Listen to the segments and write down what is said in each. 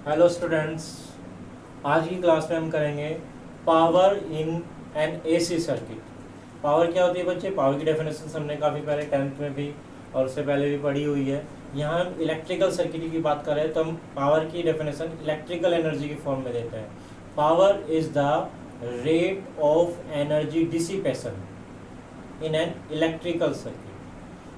Hello students, आज की class में हम करेंगे power in an AC circuit. Power क्या होती है बच्चे? पावर की डेफिनेशन हमने काफ़ी पहले 10th में भी और उससे पहले भी पढ़ी हुई है। यहाँ हम इलेक्ट्रिकल सर्किट की बात कर रहे हैं तो हम पावर की डेफिनेशन इलेक्ट्रिकल एनर्जी की फॉर्म में देते हैं। Power is the rate of energy dissipation in an electrical circuit.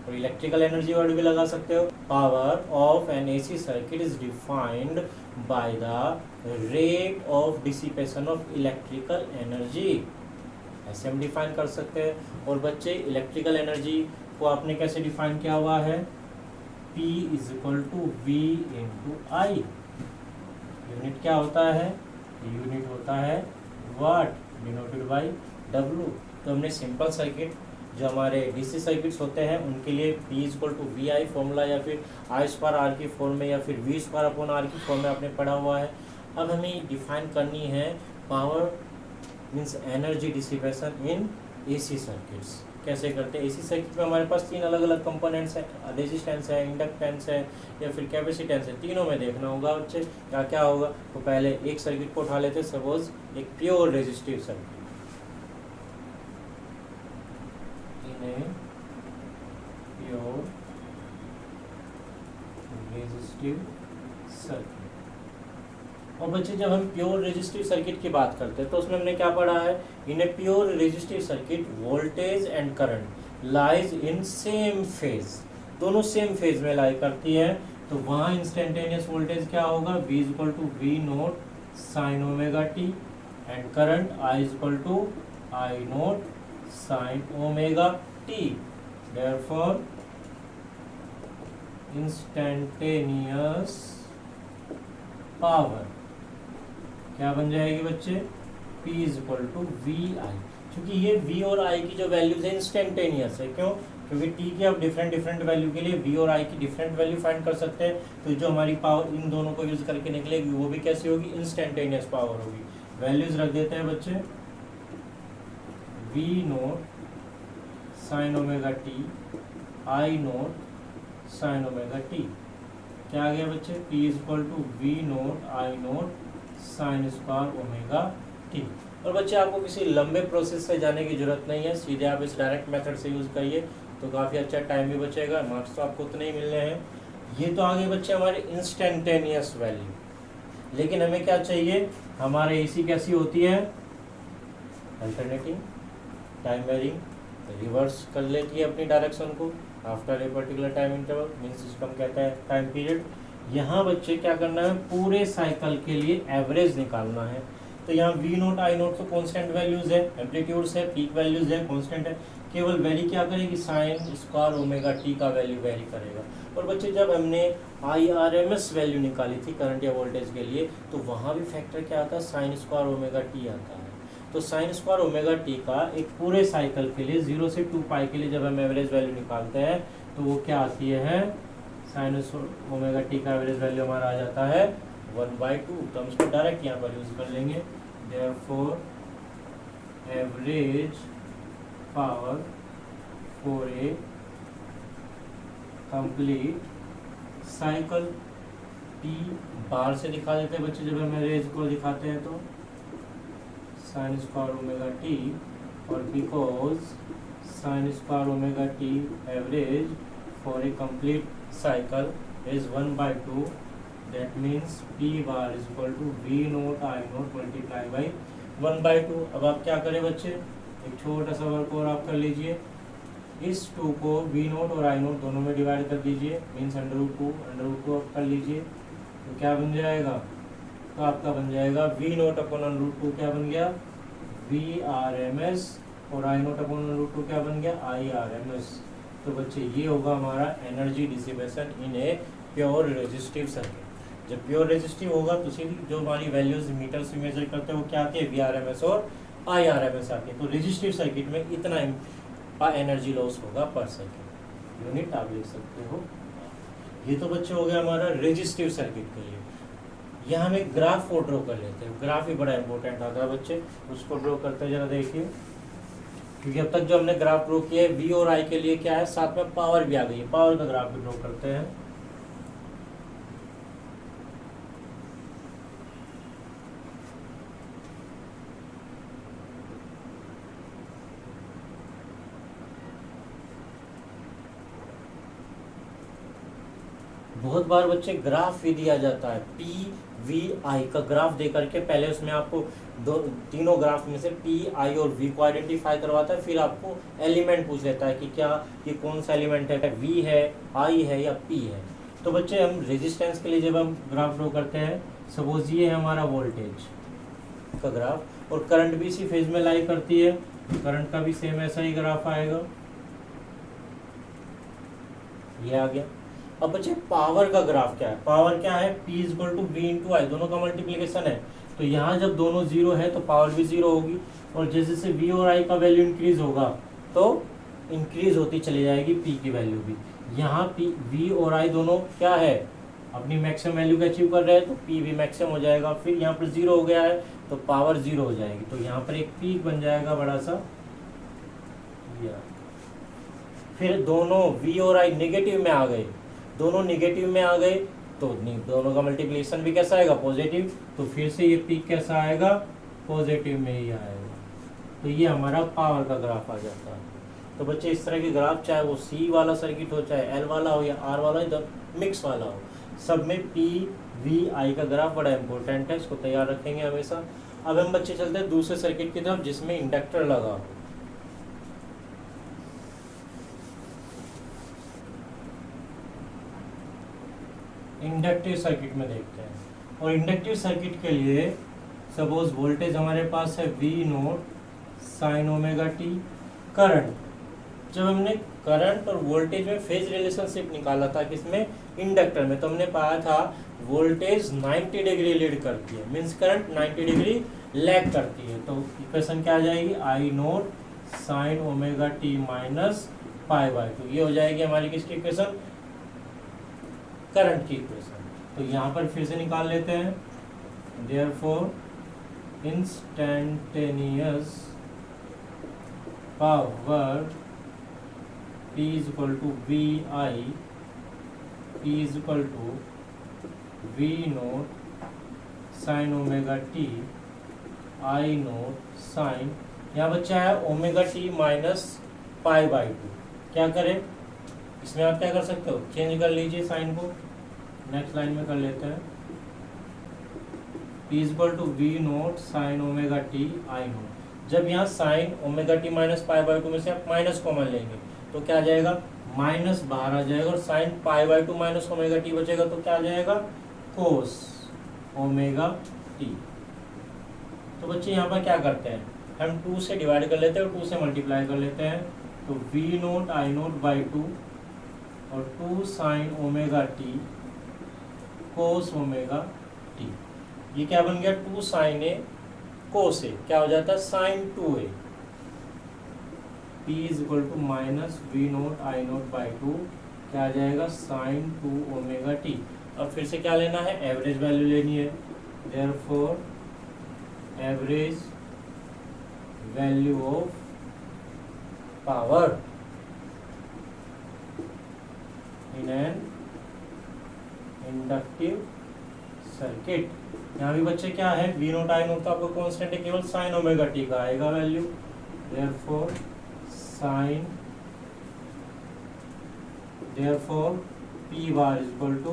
और इलेक्ट्रिकल एनर्जी वर्ड भी लगा सकते हो। Power of N AC circuit is defined by the rate of dissipation of electrical energy. ऐसे हम डिफाइन कर सकते हैं। और बच्चे इलेक्ट्रिकल एनर्जी को आपने कैसे डिफाइन किया हुआ है? P is equal to V into I. Unit क्या होता है? यूनिट होता है वाट डिनोटेड बाय W। तो हमने सिंपल सर्किट जो हमारे डीसी सर्किट्स होते हैं उनके लिए P is equal to V I formula या फिर आई स्क्वायर आर की फॉर्म में या फिर वी स्क्वायर अपॉन आर की फॉर्म में आपने पढ़ा हुआ है। अब हमें डिफाइन करनी है power means energy dissipation in AC circuits. कैसे करते हैं? एसी सर्किट में हमारे पास तीन अलग अलग कंपोनेंट्स हैं, रेजिस्टेंस है, इंडक्टेंस है या फिर कैपेसिटेंस है। तीनों में देखना होगा बच्चे क्या क्या होगा। तो पहले एक सर्किट को उठा लेते, सपोज एक pure resistive circuit. Pure resistive circuit. और बच्चे जब हम प्योर रेजिस्टिव सर्किट की बात करते हैं तो उसमें हमने क्या पढ़ा है? In a pure resistive circuit voltage and current lies in same phase. दोनों सेम फेज में लाई करती है। तो वहाँ इंस्टेंटेनियस वोल्टेज क्या होगा? V is equal to V naught sine omega T and current I is equal to I naught sine omega T. Therefore instantaneous power क्या बन जाएगी बच्चे? P is equal to V I. क्योंकि ये V और I की जो values है इंस्टेंटेनियस है। क्यों? क्योंकि T की आप डिफरेंट डिफरेंट वैल्यू के लिए V और I की डिफरेंट वैल्यू फाइंड कर सकते हैं। तो जो हमारी पावर इन दोनों को यूज करके निकलेगी वो भी कैसी होगी? इंस्टेंटेनियस पावर होगी। वैल्यूज रख देते हैं बच्चे, V naught sine omega T, I naught sine omega T. क्या आ गया बच्चे? P is equal to V naught I naught sine square omega T. और बच्चे आपको किसी लंबे प्रोसेस से जाने की जरूरत नहीं है, सीधे आप इस डायरेक्ट मेथड से यूज करिए तो काफ़ी अच्छा टाइम भी बचेगा, मार्क्स तो आपको उतने ही मिलने हैं। ये तो आगे बच्चे हमारे इंस्टेंटेनियस वैल्यू। लेकिन हमें क्या चाहिए? हमारे एसी कैसी होती है? अल्टरनेटिंग, टाइम वेरिंग, रिवर्स कर लेती है अपनी डायरेक्शन को after a particular time interval, means इसको हम कहते हैं टाइम पीरियड। यहाँ बच्चे क्या करना है? पूरे साइकिल के लिए एवरेज निकालना है। तो यहाँ वी नोट आई नोट तो कांस्टेंट वैल्यूज है, एम्पलीट्यूड्स है, पीक वैल्यूज है, कांस्टेंट है। केवल वेरी क्या करेगी? साइन स्क्वायर ओमेगा टी का वैल्यू वेरी करेगा। और बच्चे जब हमने IRMS वैल्यू निकाली थी करंट या वोल्टेज के लिए तो वहाँ भी फैक्टर क्या आता है? साइन स्क्वायर ओमेगा टी आता है। तो साइन स्क्वायर ओमेगा टी का एक पूरे साइकिल के लिए 0 से 2 पाई के लिए जब हम एवरेज वैल्यू निकालते हैं तो वो क्या आती है? साइन ओमेगा टी का एवरेज वैल्यू हमारा आ जाता है 1/2। तो हम इसको डायरेक्ट यहाँ पर यूज कर लेंगे। Therefore average power for a complete cycle, P बार से दिखा देते हैं बच्चे जब हम एवरेज को दिखाते हैं तो साइन स्क्वायर ओमेगा टी। और because sign square omega t average for a complete cycle is 1/2, that means P bar is equal to V note I note multiply by 1/2। अब आप क्या करें बच्चे? एक छोटा सा वर्क और आप कर लीजिए। इस 2 को V नोट और I नोट दोनों में डिवाइड कर दीजिए, मीन्स √2 आप कर लीजिए। तो क्या बन जाएगा? तो आपका बन जाएगा V नोट अपॉन √2 क्या बन गया? VRMS और I नोट अपॉन √2 क्या बन गया? IRMS। तो बच्चे ये होगा हमारा energy dissipation in a pure resistive circuit. जब प्योर रेजिस्टिव होगा तो सीधी जो हमारी वैल्यूज मीटर से मेजर करते हैं वो क्या आती है? VRMS और IRMS आती है। तो रेजिस्टिव सर्किट में इतना एनर्जी लॉस होगा पर सेकेंड। यूनिट आप लिख सकते हो। ये तो बच्चे हो गया हमारा रेजिस्टिव सर्किट के लिए। यहाँ हम एक ग्राफ को ड्रॉ कर लेते हैं। ग्राफ ही बड़ा इंपॉर्टेंट आता है बच्चे, उसको ड्रॉ करते हैं जरा देखिए। क्योंकि अब तक जो हमने ग्राफ ड्रॉ किया है V और I के लिए क्या है? साथ में पावर भी आ गई है। पावर का ग्राफ भी ड्रॉ करते हैं। बहुत बार बच्चे ग्राफ भी दिया जाता है, पी वी आई का ग्राफ दे करके पहले उसमें आपको तीनों ग्राफ में से पी आई और वी को आइडेंटिफाई करवाता है, फिर आपको एलिमेंट पूछ लेता है कि क्या ये कौन सा एलिमेंट है, वी है, आई है या पी है। तो बच्चे हम रेजिस्टेंस के लिए जब हम ग्राफ ड्रॉ करते हैं, सपोज ये है हमारा वोल्टेज का ग्राफ और करंट भी इसी फेज में लाई करती है, करंट का भी सेम ऐसा ही ग्राफ आएगा, ये आ गया। अब बच्चे पावर का ग्राफ क्या है, पावर क्या है, P equal to V into I, दोनों का मल्टीप्लीकेशन है, तो यहाँ जब दोनों जीरो है तो पावर भी जीरो होगी, और जैसे जैसे V और I का वैल्यू इंक्रीज होगा तो इंक्रीज होती चली जाएगी P की वैल्यू भी। यहाँ V और I दोनों क्या है, अपनी मैक्सिमम वैल्यू को अचीव कर रहे हैं, तो P भी मैक्सिमम हो जाएगा, फिर यहाँ पर जीरो हो गया है तो पावर जीरो हो जाएगी, तो यहाँ पर एक पीक बन जाएगा बड़ा सा। फिर दोनों V और I नेगेटिव में आ गए, दोनों नेगेटिव में आ गए तो दोनों का मल्टीप्लिकेशन भी कैसा आएगा, पॉजिटिव, तो फिर से ये पीक कैसा आएगा, पॉजिटिव में ही आएगा। तो ये हमारा पावर का ग्राफ आ जाता है। तो बच्चे इस तरह के ग्राफ, चाहे वो सी वाला सर्किट हो, चाहे एल वाला हो या आर वाला हो, मिक्स वाला हो, सब में पी वी आई का ग्राफ बड़ा इंपॉर्टेंट है, इसको तैयार रखेंगे हमेशा। अब हम बच्चे चलते हैं दूसरे सर्किट की तरफ जिसमें इंडक्टर लगा हो। इंडक्टिव सर्किट में देखते हैं, और इंडक्टिव सर्किट के लिए सपोज वोल्टेज हमारे पास है V naught sine omega t. Current, जब हमने करंट और वोल्टेज में फेज रिलेशनशिप निकाला था किसमें, इंडक्टर में, तो हमने पाया था वोल्टेज 90 डिग्री लीड करती है, मींस करंट 90 डिग्री लैग करती है। तो इक्वेशन क्या आ जाएगी, I naught sine omega T minus pi by 2, ये हो जाएगी हमारी किसकी इक्वेशन, करंट की इक्वेशन। तो यहाँ पर फिर से निकाल लेते हैं, therefore instantaneous power P is equal to V I, P is equal to V naught sine omega T I naught sine, यहाँ बच्चा है omega T minus pi by 2। क्या करें, इसमें आप क्या कर सकते हो, चेंज कर लीजिए साइन को, नेक्स्ट लाइन में कर लेते हैं, P is equal to V naught sine omega T I naught. जब यहाँ sine omega T minus pi by 2 में से आप माइनस कॉमन लेंगे तो क्या आ जाएगा, माइनस बाहर आ जाएगा, और sine pi by 2 minus omega T बचेगा तो क्या आ जाएगा, कोस ओमेगा टी। तो बच्चे यहाँ पर क्या करते हैं, हम 2 से डिवाइड कर लेते हैं और 2 से मल्टीप्लाई कर लेते हैं, तो V naught I naught by 2 और 2 sine omega t cos omega t. ये क्या बन गया, 2 साइन ए कोस ए, क्या हो जाता है sine 2a। P is equal to minus V naught I naught by 2, क्या आ जाएगा साइन 2 ओमेगा टी। अब फिर से क्या लेना है, एवरेज वैल्यू लेनी है, therefore average value of power in an inductive circuit. यहाँ भी बच्चे क्या है, वी नोट आई नोट का आपको कांस्टेंट है, केवल साइन ओमेगा टी का आएगा value, therefore sine, therefore P bar is equal to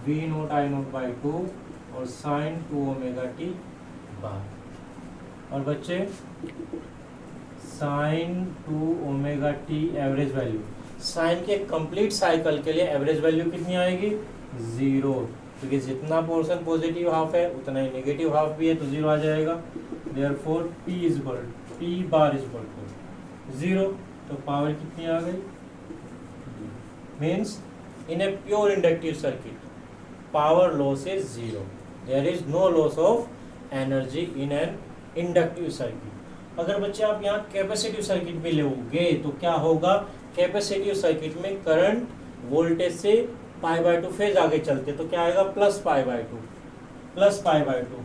V naught I naught by 2 और साइन 2 ओमेगा टी बार। और बच्चे sine 2 omega t average value, sine के कंप्लीट साइकिल के लिए एवरेज वैल्यू कितनी आएगी, 0, क्योंकि जितना पोर्शन पॉजिटिव हाफ है उतना ही नेगेटिव हाफ भी है, तो 0 आ जाएगा। Therefore P is equal, P bar is equal to 0, तो पावर कितनी आ गई, means in a pure inductive circuit power loss is 0, there is no loss of energy in an inductive circuit. अगर बच्चे आप यहाँ कैपेसिटिव सर्किट में लोगे तो क्या होगा, कैपेसिटिव सर्किट में करंट वोल्टेज से पाई बाई 2 फेज आगे चलते, तो क्या आएगा, plus pi by 2, plus pi by 2,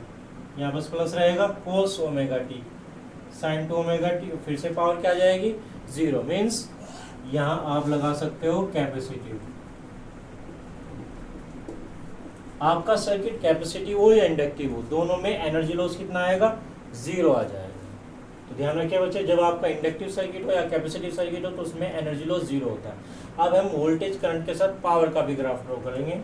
यहाँ बस प्लस रहेगा, cos omega t sine 2 omega t, फिर से पावर क्या आ जाएगी, 0, मीन्स यहाँ आप लगा सकते हो कैपेसिटिव। आपका सर्किट कैपेसिटिव हो या इंडक्टिव हो, दोनों में एनर्जी लॉस कितना आएगा, 0 आ जाएगा। तो ध्यान रखिए बच्चे, जब आपका इंडक्टिव सर्किट हो या कैपेसिटिव सर्किट हो तो उसमें एनर्जी लॉस जीरो होता है। अब हम वोल्टेज करंट के साथ पावर का भी ग्राफ ड्रॉ करेंगे।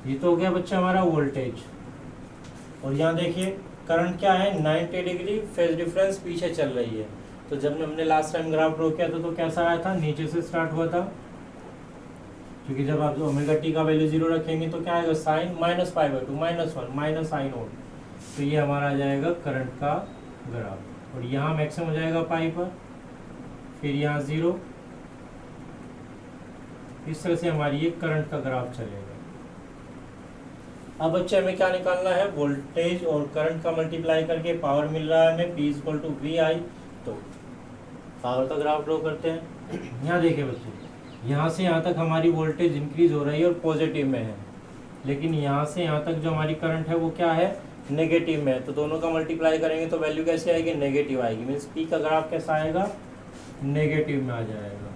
ये तो हो गया बच्चा हमारा वोल्टेज, और यहाँ देखिए करंट क्या है, 90 डिग्री फेज डिफरेंस पीछे चल रही है। तो जब हमने लास्ट टाइम ग्राफ ड्रॉ किया था तो कैसा आया था, नीचे से स्टार्ट हुआ था, क्योंकि जब आप ओमेगा टी का वैल्यू जीरो रखेंगे तो क्या आएगा, साइन -π/2 -1 माइनस आई नोट। तो ये हमारा आ जाएगा करंट का ग्राफ, और यहाँ मैक्सिमम हो जाएगा पाई पर, फिर यहाँ जीरो। इस तरह से हमारी ये करंट का ग्राफ चलेगा। अब बच्चे हमें क्या निकालना है, वोल्टेज और करंट का मल्टीप्लाई करके पावर मिल रहा है हमें P = VI। तो पावर का ग्राफ ड्रॉ करते हैं। यहाँ देखिए बच्चे, यहाँ से यहाँ तक हमारी वोल्टेज इंक्रीज हो रही है और पॉजिटिव में है, लेकिन यहाँ से यहाँ तक जो हमारी करंट है वो क्या है, नेगेटिव में है। तो दोनों का मल्टीप्लाई करेंगे तो वैल्यू कैसे आएगी, नेगेटिव आएगी। मीन्स P का ग्राफ कैसा आएगा, नेगेटिव में आ जाएगा।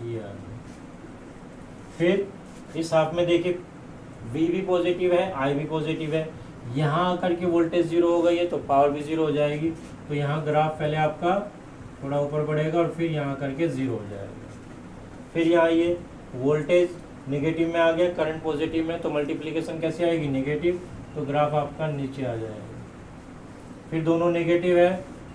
ये फिर इस हाफ में देखिए V भी पॉजिटिव है, I भी पॉजिटिव है। यहाँ आकर के वोल्टेज जीरो हो गई है तो पावर भी जीरो हो जाएगी। तो यहाँ ग्राफ पहले आपका थोड़ा ऊपर बढ़ेगा और फिर यहाँ करके जीरो हो जाएगा। फिर यहाँ ये वोल्टेज नेगेटिव में आ गया, करंट पॉजिटिव में, तो मल्टीप्लिकेशन कैसे आएगी, नेगेटिव। तो ग्राफ आपका नीचे आ जाएगा। फिर दोनों नेगेटिव है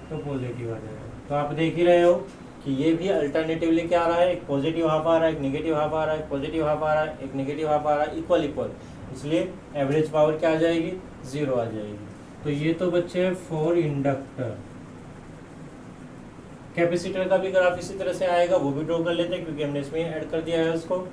तो पॉजिटिव आ जाएगा। तो आप देख ही रहे हो कि ये भी अल्टरनेटिवली क्या आ रहा है, एक पॉजिटिव हाफ आ रहा है, एक नेगेटिव हाफ आ रहा है, एक पॉजिटिव हाफ आ रहा है, एक नेगेटिव हाफ आ रहा है, इक्वल इक्वल। इसलिए एवरेज पावर क्या आ जाएगी, जीरो आ जाएगी। तो ये तो बच्चे फॉर इंडक्टर। कैपेसिटर का भी ग्राफ इसी तरह से आएगा, वो भी ड्रॉ कर लेते हैं क्योंकि हमने इसमें ऐड कर दिया है उसको।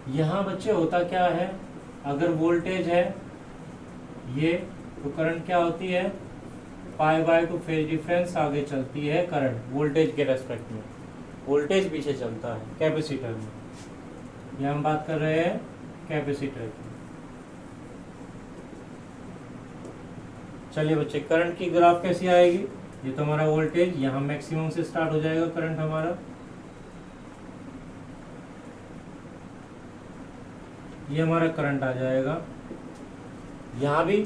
यहाँ बच्चे होता क्या है, अगर वोल्टेज है ये, तो करंट क्या होती है, π/2 फेज डिफरेंस आगे चलती है करंट वोल्टेज के रेस्पेक्ट में, वोल्टेज पीछे चलता है कैपेसिटर में। यहाँ हम बात कर रहे हैं कैपेसिटर की। चलिए बच्चे, करंट की ग्राफ कैसी आएगी, ये तो हमारा वोल्टेज यहाँ मैक्सिमम से स्टार्ट हो जाएगा करंट हमारा, ये हमारा करंट आ जाएगा। यहाँ भी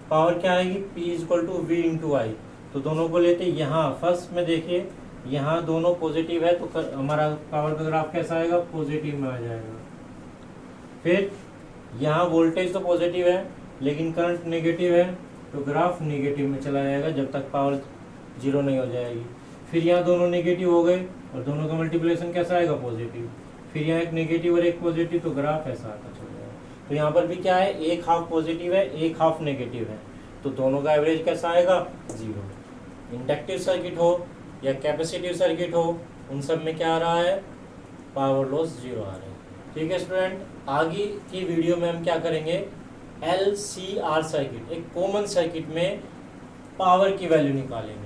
पावर क्या आएगी, P = V × I। तो दोनों को लेते, यहाँ फर्स्ट में देखिए यहाँ दोनों पॉजिटिव है तो हमारा पावर का ग्राफ कैसा आएगा, पॉजिटिव में आ जाएगा। फिर यहाँ वोल्टेज तो पॉजिटिव है लेकिन करंट नेगेटिव है तो ग्राफ नेगेटिव में चला जाएगा जब तक पावर जीरो नहीं हो जाएगी। फिर यहाँ दोनों नेगेटिव हो गए और दोनों का मल्टीप्लिकेशन कैसा आएगा, पॉजिटिव। फिर यहाँ एक नेगेटिव और एक पॉजिटिव, तो ग्राफ ऐसा आता चल जाएगा। तो यहाँ पर भी क्या है, एक हाफ पॉजिटिव है, एक हाफ नेगेटिव है, तो दोनों का एवरेज कैसा आएगा, जीरो। इंडक्टिव सर्किट हो या कैपेसिटिव सर्किट हो, उन सब में क्या आ रहा है, पावर लॉस जीरो आ रहा है। ठीक है स्टूडेंट, आगे की वीडियो में हम क्या करेंगे, LCR सर्किट, एक कॉमन सर्किट में पावर की वैल्यू निकालेंगे।